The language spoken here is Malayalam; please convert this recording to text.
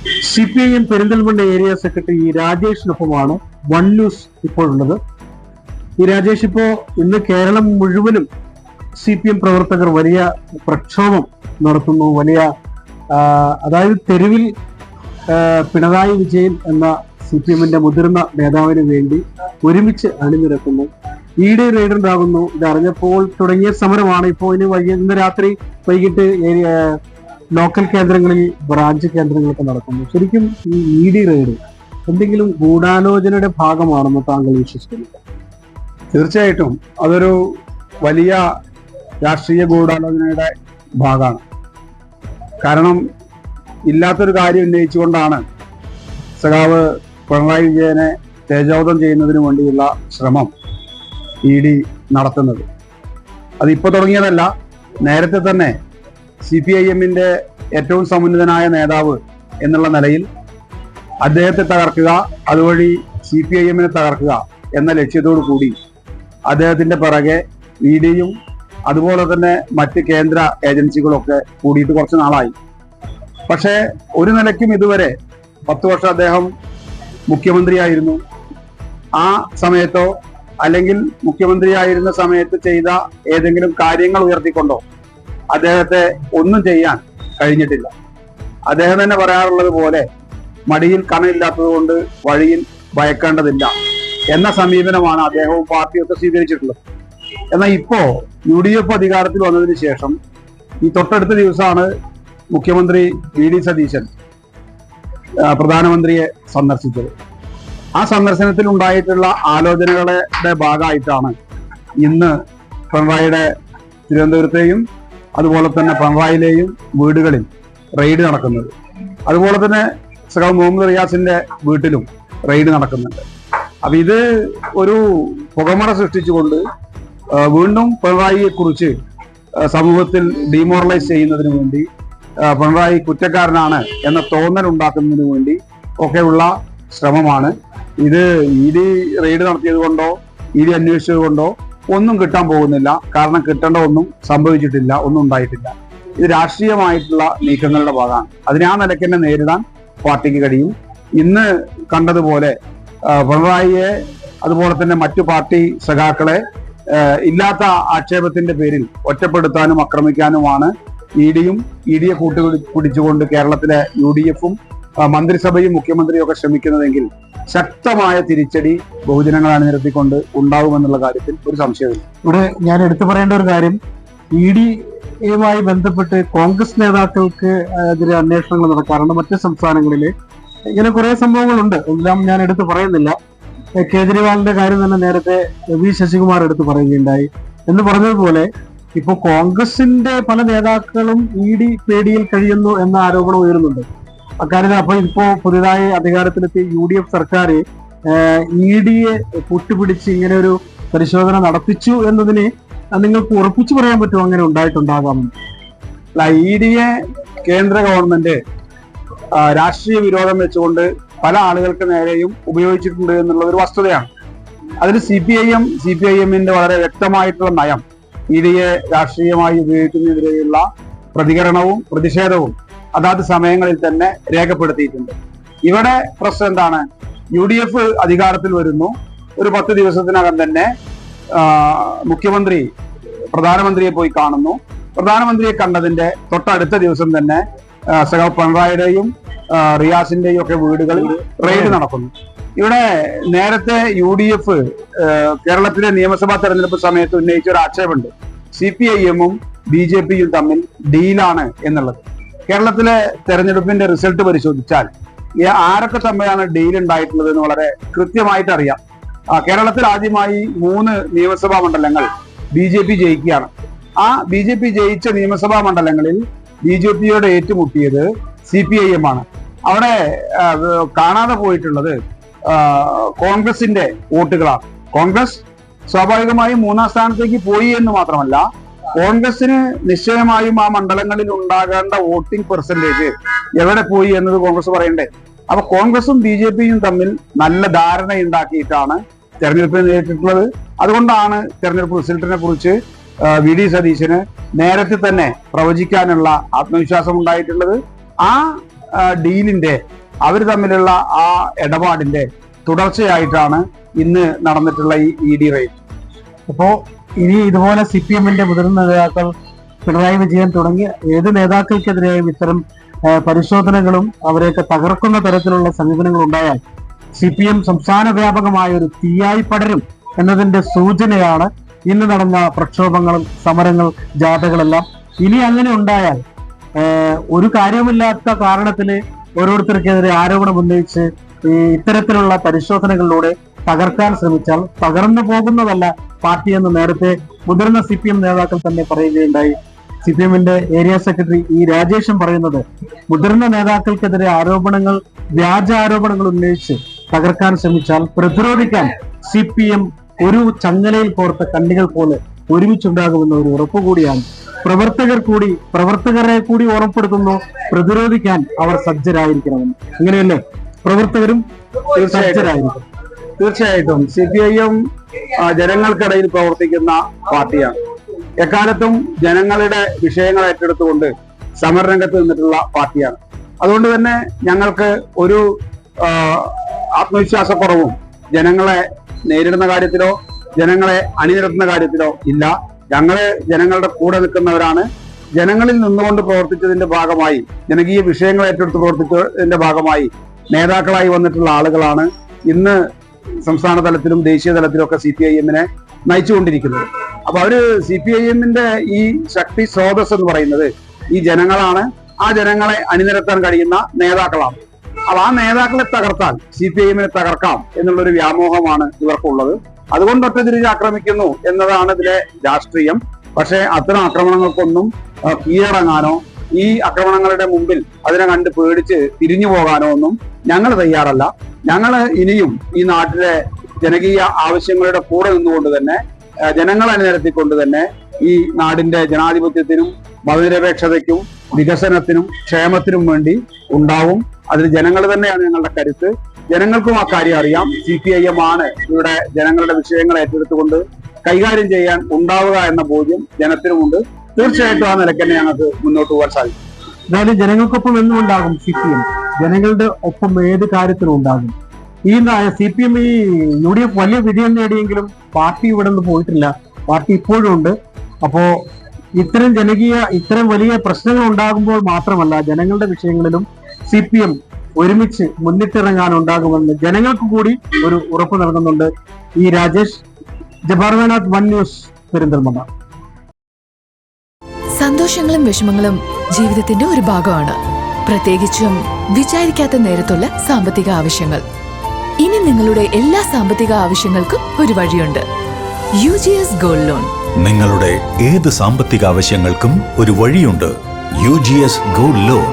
CPIM പെരിന്തൽമണ്ണ ഏരിയ സെക്രട്ടറി രാജേഷിനൊപ്പമാണ് വൺ ന്യൂസ് ഇപ്പോഴുള്ളത്. ഈ രാജേഷ്, ഇന്ന് കേരളം മുഴുവനും CPM പ്രവർത്തകർ വലിയ പ്രക്ഷോഭം നടത്തുന്നു. അതായത് തെരുവിൽ പിണറായി വിജയൻ എന്ന CPM-ന്റെ മുതിർന്ന നേതാവിന് വേണ്ടി ഒരുമിച്ച് അണിനിരക്കുന്നു. ED റെയ്ഡ് ഉണ്ടാകുന്നു. ഇതറിഞ്ഞപ്പോൾ തുടങ്ങിയ സമരമാണ്. ഇന്ന് രാത്രി വൈകിട്ട് ലോക്കൽ കേന്ദ്രങ്ങളിൽ, ബ്രാഞ്ച് കേന്ദ്രങ്ങളൊക്കെ നടക്കുന്നു. ശരിക്കും ഈ ED റെയ്ഡ് എന്തെങ്കിലും ഗൂഢാലോചനയുടെ ഭാഗമാണെന്ന് താങ്കൾ വിശ്വസിക്കുന്നില്ല? തീർച്ചയായിട്ടും അതൊരു വലിയ രാഷ്ട്രീയ ഗൂഢാലോചനയുടെ ഭാഗമാണ്. കാരണം ഇല്ലാത്തൊരു കാര്യം ഉന്നയിച്ചുകൊണ്ടാണ് സഖാവ് പിണറായി വിജയനെ തേജോവധം ചെയ്യുന്നതിന് വേണ്ടിയുള്ള ശ്രമം ED നടത്തുന്നത്. അതിപ്പോൾ തുടങ്ങിയതല്ല, നേരത്തെ തന്നെ CPIM-ന്റെ ഏറ്റവും സമുന്നതനായ നേതാവ് എന്നുള്ള നിലയിൽ അദ്ദേഹത്തെ തകർക്കുക, അതുവഴി CPIM-നെ തകർക്കുക എന്ന ലക്ഷ്യത്തോടു കൂടി അദ്ദേഹത്തിന്റെ പിറകെ ED-യും അതുപോലെ തന്നെ മറ്റ് കേന്ദ്ര ഏജൻസികളൊക്കെ കൂടിയിട്ട് കുറച്ച് നാളായി. പക്ഷേ ഒരു നിലയ്ക്കും ഇതുവരെ 10 വർഷം അദ്ദേഹം മുഖ്യമന്ത്രിയായിരുന്നു. ആ സമയത്തോ അല്ലെങ്കിൽ മുഖ്യമന്ത്രിയായിരുന്ന സമയത്ത് ചെയ്ത ഏതെങ്കിലും കാര്യങ്ങൾ ഉയർത്തിക്കൊണ്ടോ അദ്ദേഹത്തെ ഒന്നും ചെയ്യാൻ കഴിഞ്ഞിട്ടില്ല. അദ്ദേഹം തന്നെ പറയാറുള്ളത് പോലെ മടിയിൽ കണയില്ലാത്തത് കൊണ്ട് വഴിയിൽ ഭയക്കേണ്ടതില്ല എന്ന സമീപനമാണ് അദ്ദേഹവും പാർട്ടിയൊക്കെ സ്വീകരിച്ചിട്ടുള്ളത്. എന്നാൽ ഇപ്പോ UDF അധികാരത്തിൽ വന്നതിന് ശേഷം ഈ തൊട്ടടുത്ത ദിവസമാണ് മുഖ്യമന്ത്രി VD സതീശൻ പ്രധാനമന്ത്രിയെ സന്ദർശിച്ചത്. ആ സന്ദർശനത്തിൽ ഉണ്ടായിട്ടുള്ള ആലോചനകളുടെ ഭാഗമായിട്ടാണ് ഇന്ന് പിണറായിയുടെ തിരുവനന്തപുരത്തെയും അതുപോലെ തന്നെ പിണറായിലെയും വീടുകളിൽ റെയ്ഡ് നടക്കുന്നത്. അതുപോലെ തന്നെ സഖാവ് മുഹമ്മദ് റിയാസിന്റെ വീട്ടിലും റെയ്ഡ് നടക്കുന്നുണ്ട്. അപ്പൊ ഇത് ഒരു പുകമറ സൃഷ്ടിച്ചുകൊണ്ട് വീണ്ടും പിണറായിയെ കുറിച്ച് സമൂഹത്തിൽ ഡിമോറലൈസ് ചെയ്യുന്നതിന് വേണ്ടി, പിണറായി കുറ്റക്കാരനാണ് എന്ന തോന്നൽ ഉണ്ടാക്കുന്നതിന് വേണ്ടി ഒക്കെയുള്ള ശ്രമമാണ്. ഇത് ED റെയ്ഡ് നടത്തിയത് കൊണ്ടോ ED അന്വേഷിച്ചത് കൊണ്ടോ ഒന്നും കിട്ടാൻ പോകുന്നില്ല. കാരണം കിട്ടേണ്ട ഒന്നും സംഭവിച്ചിട്ടില്ല, ഒന്നും ഉണ്ടായിട്ടില്ല. ഇത് രാഷ്ട്രീയമായിട്ടുള്ള നീക്കങ്ങളുടെ ഭാഗമാണ്. അതിനെ ആ നിലയ്ക്ക് തന്നെ നേരിടാൻ പാർട്ടിക്ക് കഴിയും. ഇന്ന് കണ്ടതുപോലെ പിണറായിയെ അതുപോലെ തന്നെ മറ്റു പാർട്ടി സഖാക്കളെ ഇല്ലാത്ത ആക്ഷേപത്തിന്റെ പേരിൽ ഒറ്റപ്പെടുത്താനും ആക്രമിക്കാനുമാണ് ED-യും ED-യെ കൂട്ടുപിടിച്ചുകൊണ്ട് കേരളത്തിലെ UDF-ഉം മന്ത്രിസഭയും മുഖ്യമന്ത്രിയും ഒക്കെ ശ്രമിക്കുന്നതെങ്കിൽ ശക്തമായ തിരിച്ചടി ബഹുജനങ്ങൾ അണിനിരത്തിക്കൊണ്ട് ഉണ്ടാകുമെന്നുള്ള കാര്യത്തിൽ ഒരു സംശയമില്ല. ഇവിടെ ഞാൻ എടുത്തു പറയേണ്ട ഒരു കാര്യം, ED-യുമായി ബന്ധപ്പെട്ട് കോൺഗ്രസ് നേതാക്കൾക്ക് എതിരെ അന്വേഷണങ്ങൾ നടക്കാറുണ്ട്. മറ്റ് സംസ്ഥാനങ്ങളിൽ ഇങ്ങനെ കുറെ സംഭവങ്ങളുണ്ട്. എല്ലാം ഞാൻ എടുത്തു പറയുന്നില്ല. കേജ്രിവാളിന്റെ കാര്യം തന്നെ നേരത്തെ V ശശികുമാർ എടുത്തു പറയുകയുണ്ടായി. എന്ന് പറഞ്ഞതുപോലെ ഇപ്പൊ കോൺഗ്രസിന്റെ പല നേതാക്കളും ED പേടിയിൽ കഴിയുന്നു എന്ന ആരോപണം ഉയരുന്നുണ്ട്. അക്കാര്യത്തിൽ ഇപ്പോ പുതിയതായി അധികാരത്തിലെത്തിയ UDF സർക്കാർ ED-യെ കൂട്ടുപിടിച്ച് ഇങ്ങനെ ഒരു പരിശോധന നടത്തിച്ചു എന്നതിന് നിങ്ങൾക്ക് ഉറപ്പിച്ചു പറയാൻ പറ്റുമോ അങ്ങനെ ഉണ്ടായിട്ടുണ്ടാകാമെന്ന്? ED-യെ കേന്ദ്ര ഗവൺമെന്റ് രാഷ്ട്രീയ വിരോധം വെച്ചുകൊണ്ട് പല ആളുകൾക്ക് നേരെയും ഉപയോഗിച്ചിട്ടുണ്ട് എന്നുള്ള ഒരു വസ്തുതയാണ്. അതിൽ CPIM-ന്റെ വളരെ വ്യക്തമായിട്ടുള്ള നയം ED-യെ രാഷ്ട്രീയമായി ഉപയോഗിക്കുന്നതിനെതിരെയുള്ള പ്രതികരണവും പ്രതിഷേധവും അതാത് സമയങ്ങളിൽ തന്നെ രേഖപ്പെടുത്തിയിട്ടുണ്ട്. ഇവിടെ പ്രശ്നം എന്താണ്? UDF അധികാരത്തിൽ വരുന്നു, ഒരു 10 ദിവസത്തിനകം തന്നെ മുഖ്യമന്ത്രി പ്രധാനമന്ത്രിയെ പോയി കാണുന്നു. പ്രധാനമന്ത്രിയെ കണ്ടതിന്റെ തൊട്ടടുത്ത ദിവസം തന്നെ സഖാവ് പിണറായിയുടെയും റിയാസിന്റെയും ഒക്കെ വീടുകളിൽ റെയ്ഡ് നടക്കുന്നു. ഇവിടെ നേരത്തെ UDF കേരളത്തിലെ നിയമസഭാ തെരഞ്ഞെടുപ്പ് സമയത്ത് ഉന്നയിച്ച ഒരു ആക്ഷേപമുണ്ട്, CPIM-ഉം BJP-യും തമ്മിൽ ഡീലാണ് എന്നുള്ളത്. കേരളത്തിലെ തെരഞ്ഞെടുപ്പിന്റെ റിസൾട്ട് പരിശോധിച്ചാൽ ആരൊക്കെ തമ്മിലാണ് ഡീൽ ഉണ്ടായിട്ടുള്ളത് എന്ന് വളരെ കൃത്യമായിട്ട് അറിയാം. കേരളത്തിൽ ആദ്യമായി 3 നിയമസഭാ മണ്ഡലങ്ങൾ BJP ജയിക്കുകയാണ്. ആ BJP ജയിച്ച നിയമസഭാ മണ്ഡലങ്ങളിൽ BJP-യോട് ഏറ്റുമുട്ടിയത് CPIM ആണ്. അവിടെ കാണാതെ പോയിട്ടുള്ളത് കോൺഗ്രസിന്റെ വോട്ടുകളാണ്. കോൺഗ്രസ് സ്വാഭാവികമായും 3ാം സ്ഥാനത്തേക്ക് പോയി എന്ന് മാത്രമല്ല, കോൺഗ്രസിന് നിശ്ചയമായും ആ മണ്ഡലങ്ങളിൽ ഉണ്ടാകേണ്ട വോട്ടിംഗ് പെർസെന്റേജ് എവിടെ പോയി എന്നത് കോൺഗ്രസ് പറയണ്ടേ. അപ്പൊ കോൺഗ്രസും BJP-യും തമ്മിൽ നല്ല ധാരണ ഉണ്ടാക്കിയിട്ടാണ് തെരഞ്ഞെടുപ്പിനെ നേരിട്ടിട്ടുള്ളത്. അതുകൊണ്ടാണ് തെരഞ്ഞെടുപ്പ് റിസൾട്ടിനെ കുറിച്ച് VD സതീശന് നേരത്തെ തന്നെ പ്രവചിക്കാനുള്ള ആത്മവിശ്വാസം ഉണ്ടായിട്ടുള്ളത്. ആ ഡീലിന്റെ അവർ തമ്മിലുള്ള ആ ഇടപാടിന്റെ തുടർച്ചയായിട്ടാണ് ഇന്ന് നടന്നിട്ടുള്ള ഈ ED റെയ്ഡ്. അപ്പോ ഇനി ഇതുപോലെ CPM-ന്റെ മുതിർന്ന നേതാക്കൾ പിണറായി വിജയൻ തുടങ്ങി ഏത് നേതാക്കൾക്കെതിരെയും ഇത്തരം പരിശോധനകളും അവരെയൊക്കെ തകർക്കുന്ന തരത്തിലുള്ള സമീപനങ്ങൾ ഉണ്ടായാൽ CPM സംസ്ഥാന വ്യാപകമായ ഒരു തീയായി പടരും എന്നതിന്റെ സൂചനയാണ് ഇന്ന് നടന്ന പ്രക്ഷോഭങ്ങളും സമരങ്ങൾ ജാഥകളെല്ലാം. ഇനി അങ്ങനെ ഉണ്ടായാൽ ഒരു കാര്യമില്ലാത്ത കാരണത്തിന് ഓരോരുത്തർക്കെതിരെ ആരോപണം ഉന്നയിച്ച് ഇത്തരത്തിലുള്ള പരിശോധനകളിലൂടെ തകർക്കാൻ ശ്രമിച്ചാൽ തകർന്നു പോകുന്നതല്ല പാർട്ടിയെന്ന് നേരത്തെ മുതിർന്ന CPM നേതാക്കൾ തന്നെ പറയുകയുണ്ടായി. CPM-ന്റെ ഏരിയ സെക്രട്ടറി രാജേഷും പറയുന്നത് മുതിർന്ന നേതാക്കൾക്കെതിരെ ആരോപണങ്ങൾ, വ്യാജ ആരോപണങ്ങൾ ഉന്നയിച്ച് തകർക്കാൻ ശ്രമിച്ചാൽ പ്രതിരോധിക്കാൻ CPM ഒരു ചങ്ങലയിൽ കോർത്ത കണ്ണികൾ പോലെ ഒരുമിച്ചുണ്ടാകുമെന്ന ഒരു ഉറപ്പ് കൂടിയാണ്. പ്രവർത്തകരെ കൂടി ഓർമ്മപ്പെടുത്തുന്നു, പ്രതിരോധിക്കാൻ അവർ സജ്ജരായിരിക്കണമെന്ന്. അങ്ങനെയല്ലേ? പ്രവർത്തകരും സജ്ജരായിരിക്കും. തീർച്ചയായിട്ടും CPIM ജനങ്ങൾക്കിടയിൽ പ്രവർത്തിക്കുന്ന പാർട്ടിയാണ്. എക്കാലത്തും ജനങ്ങളുടെ വിഷയങ്ങൾ ഏറ്റെടുത്തുകൊണ്ട് സമരരംഗത്ത് നിന്നിട്ടുള്ള പാർട്ടിയാണ്. അതുകൊണ്ട് തന്നെ ഞങ്ങൾക്ക് ഒരു ആത്മവിശ്വാസക്കുറവും ജനങ്ങളെ നേരിടുന്ന കാര്യത്തിലോ ജനങ്ങളെ അണിനിരത്തുന്ന കാര്യത്തിലോ ഇല്ല. ഞങ്ങള് ജനങ്ങളുടെ കൂടെ നിൽക്കുന്നവരാണ്. ജനങ്ങളിൽ നിന്നുകൊണ്ട് പ്രവർത്തിച്ചതിന്റെ ഭാഗമായി, ജനകീയ വിഷയങ്ങൾ ഏറ്റെടുത്ത് പ്രവർത്തിച്ചതിന്റെ ഭാഗമായി നേതാക്കളായി വന്നിട്ടുള്ള ആളുകളാണ് ഇന്ന് സംസ്ഥാന തലത്തിലും ദേശീയ തലത്തിലും ഒക്കെ CPIM-നെ നയിച്ചുകൊണ്ടിരിക്കുന്നത്. അപ്പൊ അവര് CPIM-ന്റെ ഈ ശക്തി സ്രോതസ് എന്ന് പറയുന്നത് ഈ ജനങ്ങളാണ്. ആ ജനങ്ങളെ അണിനിരത്താൻ കഴിയുന്ന നേതാക്കളാണ്. അപ്പൊ ആ നേതാക്കളെ തകർത്താൽ CPIM-നെ തകർക്കാം എന്നുള്ളൊരു വ്യാമോഹമാണ് ഇവർക്കുള്ളത്. അതുകൊണ്ട് ഒറ്റതിരിഞ്ഞ് ആക്രമിക്കുന്നു എന്നതാണ് ഇതിലെ രാഷ്ട്രീയം. പക്ഷേ അത്തരം ആക്രമണങ്ങൾക്കൊന്നും കീഴടങ്ങാനോ ഈ ആക്രമണങ്ങളുടെ മുമ്പിൽ അതിനെ കണ്ട് പേടിച്ച് തിരിഞ്ഞു പോകാനോ ഒന്നും ഞങ്ങൾ തയ്യാറല്ല. ഞങ്ങൾ ഇനിയും ഈ നാട്ടിലെ ജനകീയ ആവശ്യങ്ങളുടെ കൂടെ നിന്നുകൊണ്ട് തന്നെ, ജനങ്ങളെ അണിനിരത്തിക്കൊണ്ട് തന്നെ ഈ നാടിന്റെ ജനാധിപത്യത്തിനും മതനിരപേക്ഷതയ്ക്കും വികസനത്തിനും ക്ഷേമത്തിനും വേണ്ടി ഉണ്ടാവും. അതിൽ ജനങ്ങൾ തന്നെയാണ് ഞങ്ങളുടെ കരുത്ത്. ജനങ്ങൾക്കും ആ കാര്യം അറിയാം. CPIM ആണ് ഇവിടെ ജനങ്ങളുടെ വിഷയങ്ങൾ ഏറ്റെടുത്തുകൊണ്ട് കൈകാര്യം ചെയ്യാൻ ഉണ്ടാവുക എന്ന ബോധ്യം ജനത്തിനുമുണ്ട്. തീർച്ചയായിട്ടും ആ നിലയ്ക്ക് തന്നെ ഞങ്ങൾക്ക് മുന്നോട്ട് പോകാൻ സാധിക്കും. എന്തായാലും ജനങ്ങൾക്കൊപ്പം എന്നും ഉണ്ടാകും CPM. ജനങ്ങളുടെ ഒപ്പം ഏത് കാര്യത്തിനും ഉണ്ടാകും. ഈ CPM UDF വലിയ വിജയം നേടിയെങ്കിലും പാർട്ടി ഇവിടെ നിന്ന് പോയിട്ടില്ല. പാർട്ടി ഇപ്പോഴും ഉണ്ട്. അപ്പോ ഇത്തരം വലിയ പ്രശ്നങ്ങൾ ഉണ്ടാകുമ്പോൾ മാത്രമല്ല, ജനങ്ങളുടെ വിഷയങ്ങളിലും CPM ഒരുമിച്ച് മുന്നിട്ടിറങ്ങാനുണ്ടാകുമെന്ന് ജനങ്ങൾക്ക് കൂടി ഒരു ഉറപ്പ് നൽകുന്നുണ്ട് രാജേഷ്. ജബ്ബാർ വേണാഥ്, 1 ന്യൂസ്, പെരിന്തൽമണ്ണ. സന്തോഷങ്ങളും വിഷമങ്ങളും ജീവിതത്തിന്റെ ഒരു ഭാഗമാണ്. പ്രത്യേകിച്ചും വിചാരിക്കാത്ത നേരത്തുള്ള സാമ്പത്തിക ആവശ്യങ്ങൾ. ഇനി നിങ്ങളുടെ എല്ലാ സാമ്പത്തിക ആവശ്യങ്ങൾക്കും ഒരു വഴിയുണ്ട്. UGS gold loan. നിങ്ങളുടെ ഏത് സാമ്പത്തിക ആവശ്യങ്ങൾക്കും ഒരു വഴിയുണ്ട്. UGS gold loan.